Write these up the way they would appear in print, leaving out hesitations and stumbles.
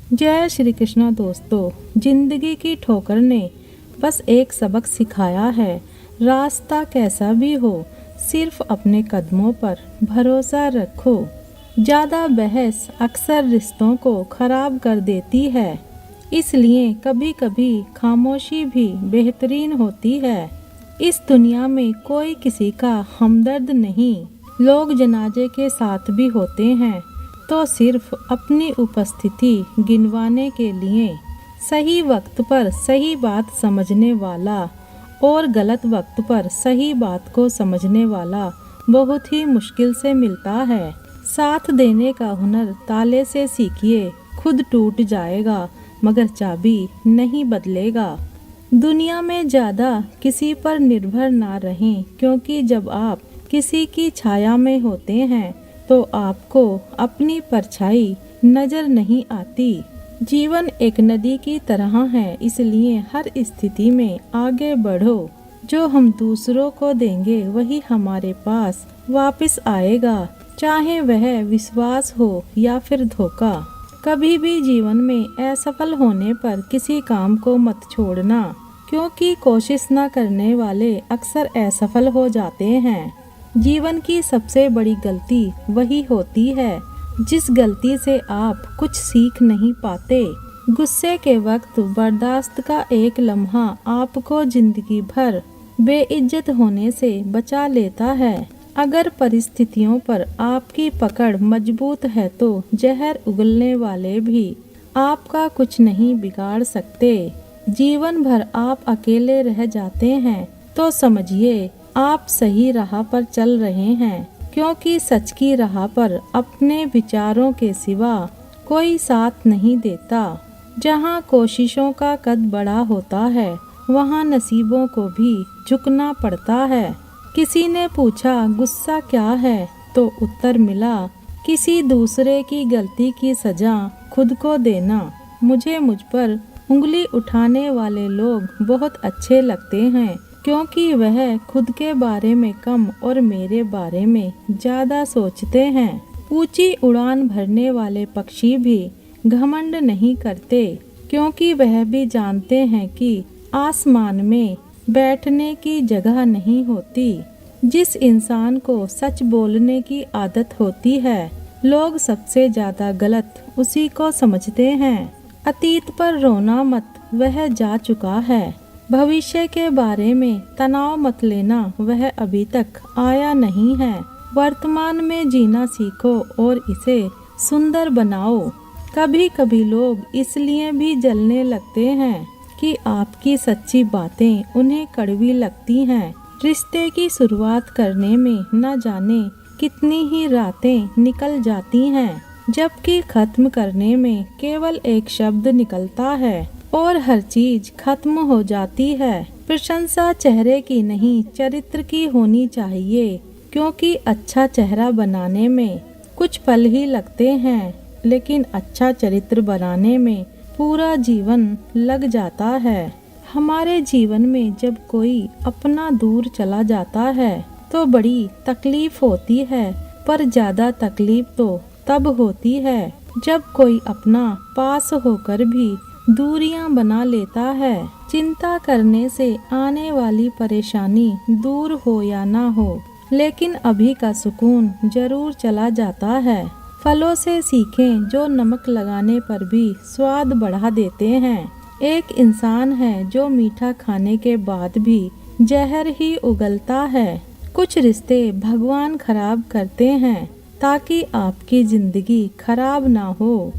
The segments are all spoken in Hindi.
जय श्री कृष्णा दोस्तों। जिंदगी की ठोकर ने बस एक सबक सिखाया है। रास्ता कैसा भी हो, सिर्फ अपने कदमों पर भरोसा रखो। ज़्यादा बहस अक्सर रिश्तों को खराब कर देती है, इसलिए कभी कभी खामोशी भी बेहतरीन होती है। इस दुनिया में कोई किसी का हमदर्द नहीं। लोग जनाजे के साथ भी होते हैं तो सिर्फ अपनी उपस्थिति गिनवाने के लिए। सही वक्त पर सही बात समझने वाला और गलत वक्त पर सही बात को समझने वाला बहुत ही मुश्किल से मिलता है। साथ देने का हुनर ताले से सीखिए, खुद टूट जाएगा मगर चाबी नहीं बदलेगा। दुनिया में ज़्यादा किसी पर निर्भर ना रहें, क्योंकि जब आप किसी की छाया में होते हैं तो आपको अपनी परछाई नजर नहीं आती। जीवन एक नदी की तरह है, इसलिए हर स्थिति में आगे बढ़ो। जो हम दूसरों को देंगे वही हमारे पास वापस आएगा, चाहे वह विश्वास हो या फिर धोखा। कभी भी जीवन में असफल होने पर किसी काम को मत छोड़ना, क्योंकि कोशिश न करने वाले अक्सर असफल हो जाते हैं। जीवन की सबसे बड़ी गलती वही होती है जिस गलती से आप कुछ सीख नहीं पाते। गुस्से के वक्त बर्दाश्त का एक लम्हा आपको जिंदगी भर बेइज्जत होने से बचा लेता है। अगर परिस्थितियों पर आपकी पकड़ मजबूत है तो जहर उगलने वाले भी आपका कुछ नहीं बिगाड़ सकते। जीवन भर आप अकेले रह जाते हैं तो समझिए आप सही राह पर चल रहे हैं, क्योंकि सच की राह पर अपने विचारों के सिवा कोई साथ नहीं देता। जहाँ कोशिशों का कद बड़ा होता है वहाँ नसीबों को भी झुकना पड़ता है। किसी ने पूछा गुस्सा क्या है तो उत्तर मिला, किसी दूसरे की गलती की सजा खुद को देना। मुझे मुझ पर उंगली उठाने वाले लोग बहुत अच्छे लगते हैं, क्योंकि वह खुद के बारे में कम और मेरे बारे में ज़्यादा सोचते हैं। ऊंची उड़ान भरने वाले पक्षी भी घमंड नहीं करते, क्योंकि वह भी जानते हैं कि आसमान में बैठने की जगह नहीं होती। जिस इंसान को सच बोलने की आदत होती है, लोग सबसे ज़्यादा गलत उसी को समझते हैं। अतीत पर रोना मत, वह जा चुका है। भविष्य के बारे में तनाव मत लेना, वह अभी तक आया नहीं है। वर्तमान में जीना सीखो और इसे सुंदर बनाओ। कभी कभी लोग इसलिए भी जलने लगते हैं कि आपकी सच्ची बातें उन्हें कड़वी लगती हैं। रिश्ते की शुरुआत करने में न जाने कितनी ही रातें निकल जाती हैं, जबकि खत्म करने में केवल एक शब्द निकलता है और हर चीज खत्म हो जाती है। प्रशंसा चेहरे की नहीं, चरित्र की होनी चाहिए, क्योंकि अच्छा चेहरा बनाने में कुछ पल ही लगते हैं, लेकिन अच्छा चरित्र बनाने में पूरा जीवन लग जाता है। हमारे जीवन में जब कोई अपना दूर चला जाता है तो बड़ी तकलीफ होती है, पर ज्यादा तकलीफ तो तब होती है जब कोई अपना पास होकर भी दूरियां बना लेता है। चिंता करने से आने वाली परेशानी दूर हो या ना हो, लेकिन अभी का सुकून जरूर चला जाता है। फलों से सीखें जो नमक लगाने पर भी स्वाद बढ़ा देते हैं। एक इंसान है जो मीठा खाने के बाद भी जहर ही उगलता है। कुछ रिश्ते भगवान खराब करते हैं ताकि आपकी जिंदगी खराब ना हो।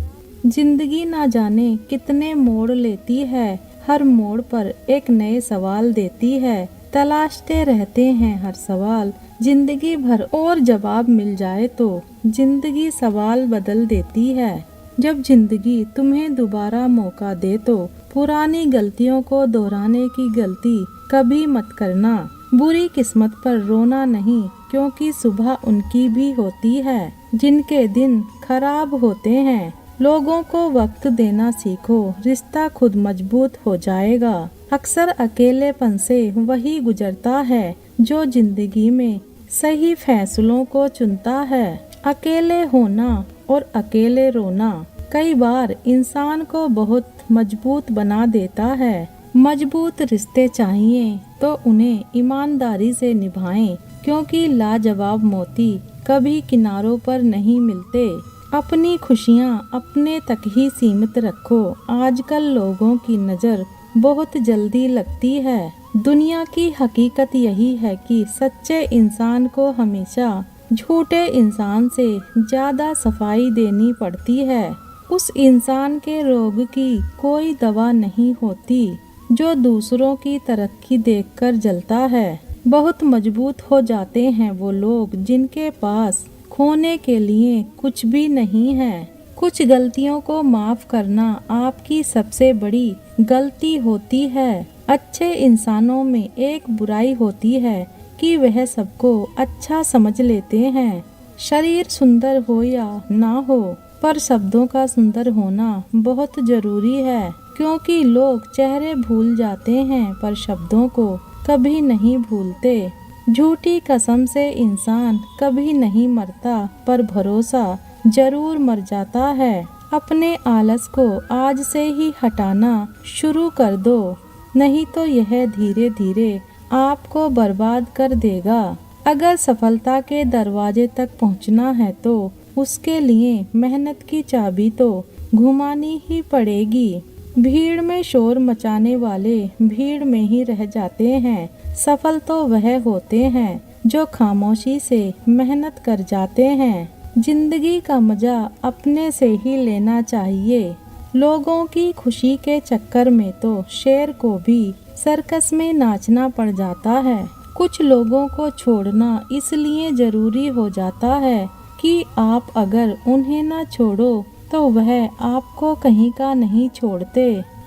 जिंदगी ना जाने कितने मोड़ लेती है, हर मोड़ पर एक नए सवाल देती है। तलाशते रहते हैं हर सवाल जिंदगी भर, और जवाब मिल जाए तो जिंदगी सवाल बदल देती है। जब जिंदगी तुम्हें दोबारा मौका दे तो पुरानी गलतियों को दोहराने की गलती कभी मत करना। बुरी किस्मत पर रोना नहीं, क्योंकि सुबह उनकी भी होती है जिनके दिन खराब होते हैं। लोगों को वक्त देना सीखो, रिश्ता खुद मजबूत हो जाएगा। अक्सर अकेलेपन से वही गुजरता है जो जिंदगी में सही फैसलों को चुनता है। अकेले होना और अकेले रोना कई बार इंसान को बहुत मजबूत बना देता है। मजबूत रिश्ते चाहिए तो उन्हें ईमानदारी से निभाएं, क्योंकि लाजवाब मोती कभी किनारों पर नहीं मिलते। अपनी खुशियाँ अपने तक ही सीमित रखो। आजकल लोगों की नज़र बहुत जल्दी लगती है। दुनिया की हकीकत यही है कि सच्चे इंसान को हमेशा झूठे इंसान से ज्यादा सफाई देनी पड़ती है। उस इंसान के रोग की कोई दवा नहीं होती जो दूसरों की तरक्की देखकर जलता है। बहुत मजबूत हो जाते हैं वो लोग जिनके पास खोने के लिए कुछ भी नहीं है। कुछ गलतियों को माफ करना आपकी सबसे बड़ी गलती होती है। अच्छे इंसानों में एक बुराई होती है कि वह सबको अच्छा समझ लेते हैं। शरीर सुंदर हो या ना हो, पर शब्दों का सुंदर होना बहुत जरूरी है, क्योंकि लोग चेहरे भूल जाते हैं पर शब्दों को कभी नहीं भूलते। झूठी कसम से इंसान कभी नहीं मरता, पर भरोसा जरूर मर जाता है। अपने आलस को आज से ही हटाना शुरू कर दो, नहीं तो यह धीरे धीरे आपको बर्बाद कर देगा। अगर सफलता के दरवाजे तक पहुंचना है तो उसके लिए मेहनत की चाबी तो घुमानी ही पड़ेगी। भीड़ में शोर मचाने वाले भीड़ में ही रह जाते हैं। सफल तो वह होते हैं जो खामोशी से मेहनत कर जाते हैं। जिंदगी का मजा अपने से ही लेना चाहिए। लोगों की खुशी के चक्कर में तो शेर को भी सर्कस में नाचना पड़ जाता है। कुछ लोगों को छोड़ना इसलिए जरूरी हो जाता है कि आप अगर उन्हें ना छोड़ो तो वह आपको कहीं का नहीं छोड़ते।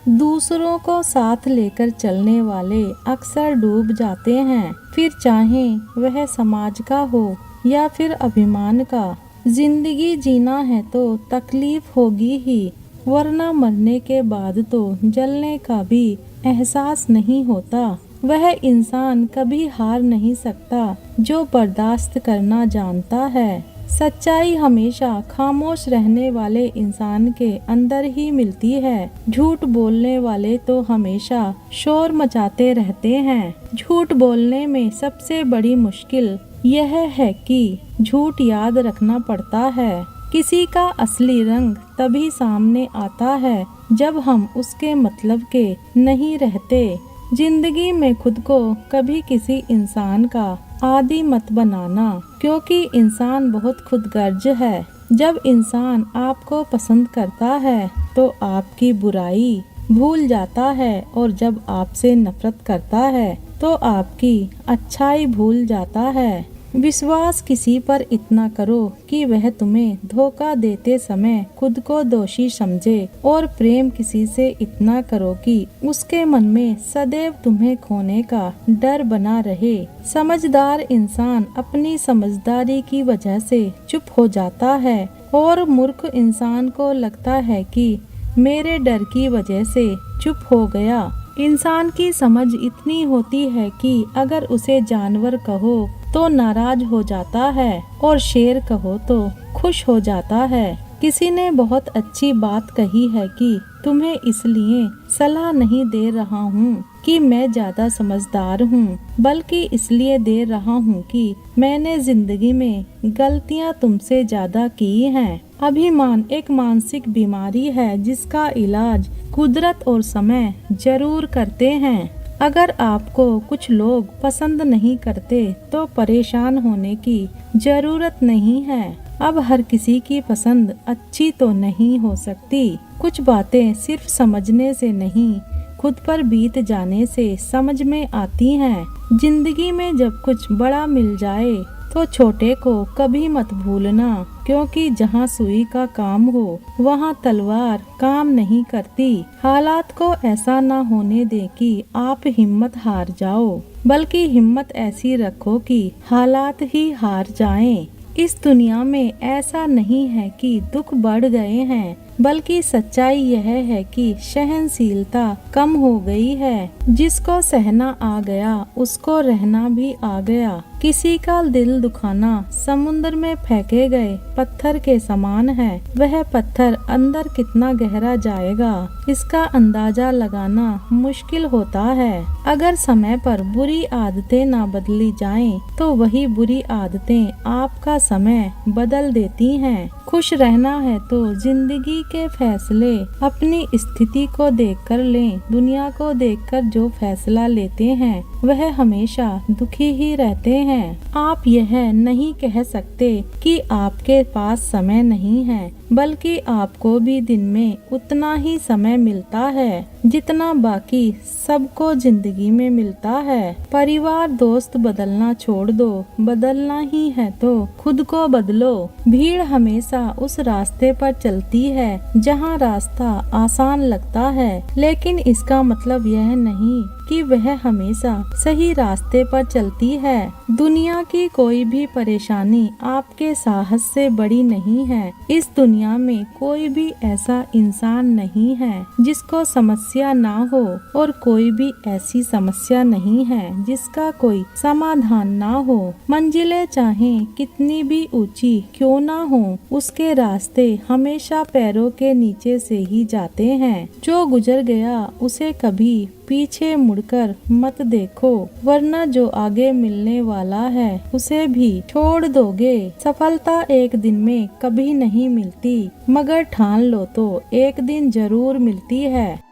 दूसरों को साथ लेकर चलने वाले अक्सर डूब जाते हैं, फिर चाहे वह समाज का हो या फिर अभिमान का। जिंदगी जीना है तो तकलीफ होगी ही, वरना मरने के बाद तो जलने का भी एहसास नहीं होता। वह इंसान कभी हार नहीं सकता जो बर्दाश्त करना जानता है। सच्चाई हमेशा खामोश रहने वाले इंसान के अंदर ही मिलती है। झूठ बोलने वाले तो हमेशा शोर मचाते रहते हैं। झूठ बोलने में सबसे बड़ी मुश्किल यह है कि झूठ याद रखना पड़ता है। किसी का असली रंग तभी सामने आता है जब हम उसके मतलब के नहीं रहते। जिंदगी में खुद को कभी किसी इंसान का आदी मत बनाना, क्योंकि इंसान बहुत खुदगर्ज है। जब इंसान आपको पसंद करता है तो आपकी बुराई भूल जाता है, और जब आपसे नफरत करता है तो आपकी अच्छाई भूल जाता है। विश्वास किसी पर इतना करो कि वह तुम्हें धोखा देते समय खुद को दोषी समझे, और प्रेम किसी से इतना करो कि उसके मन में सदैव तुम्हें खोने का डर बना रहे। समझदार इंसान अपनी समझदारी की वजह से चुप हो जाता है, और मूर्ख इंसान को लगता है कि मेरे डर की वजह से चुप हो गया। इंसान की समझ इतनी होती है कि अगर उसे जानवर कहो तो नाराज हो जाता है, और शेर कहो तो खुश हो जाता है। किसी ने बहुत अच्छी बात कही है कि तुम्हें इसलिए सलाह नहीं दे रहा हूँ कि मैं ज्यादा समझदार हूँ, बल्कि इसलिए दे रहा हूँ कि मैंने जिंदगी में गलतियाँ तुमसे ज्यादा की हैं। अभिमान एक मानसिक बीमारी है जिसका इलाज कुदरत और समय जरूर करते हैं। अगर आपको कुछ लोग पसंद नहीं करते तो परेशान होने की जरूरत नहीं है। अब हर किसी की पसंद अच्छी तो नहीं हो सकती। कुछ बातें सिर्फ समझने से नहीं, खुद पर बीत जाने से समझ में आती हैं। जिंदगी में जब कुछ बड़ा मिल जाए तो छोटे को कभी मत भूलना, क्योंकि जहाँ सुई का काम हो वहाँ तलवार काम नहीं करती। हालात को ऐसा ना होने दे कि आप हिम्मत हार जाओ, बल्कि हिम्मत ऐसी रखो कि हालात ही हार जाएं। इस दुनिया में ऐसा नहीं है कि दुख बढ़ गए हैं, बल्कि सच्चाई यह है कि सहनशीलता कम हो गई है। जिसको सहना आ गया उसको रहना भी आ गया। किसी का दिल दुखाना समुद्र में फेंके गए पत्थर के समान है। वह पत्थर अंदर कितना गहरा जाएगा, इसका अंदाजा लगाना मुश्किल होता है। अगर समय पर बुरी आदतें ना बदली जाएं, तो वही बुरी आदतें आपका समय बदल देती हैं। खुश रहना है तो जिंदगी के फैसले अपनी स्थिति को देखकर लें। दुनिया को देखकर जो फैसला लेते हैं वह हमेशा दुखी ही रहते हैं। आप यह नहीं कह सकते कि आपके पास समय नहीं है, बल्कि आपको भी दिन में उतना ही समय मिलता है जितना बाकी सबको जिंदगी में मिलता है। परिवार दोस्त बदलना छोड़ दो, बदलना ही है तो खुद को बदलो। भीड़ हमेशा उस रास्ते पर चलती है जहाँ रास्ता आसान लगता है, लेकिन इसका मतलब यह नहीं कि वह हमेशा सही रास्ते पर चलती है। दुनिया की कोई भी परेशानी आपके साहस से बड़ी नहीं है। इस दुनिया में कोई भी ऐसा इंसान नहीं है जिसको समस्या ना हो, और कोई भी ऐसी समस्या नहीं है जिसका कोई समाधान ना हो। मंजिलें चाहे कितनी भी ऊंची क्यों ना हो, उसके रास्ते हमेशा पैरों के नीचे से ही जाते हैं। जो गुजर गया उसे कभी पीछे मुड़कर मत देखो, वरना जो आगे मिलने वाला है उसे भी छोड़ दोगे। सफलता एक दिन में कभी नहीं मिलती, मगर ठान लो तो एक दिन जरूर मिलती है।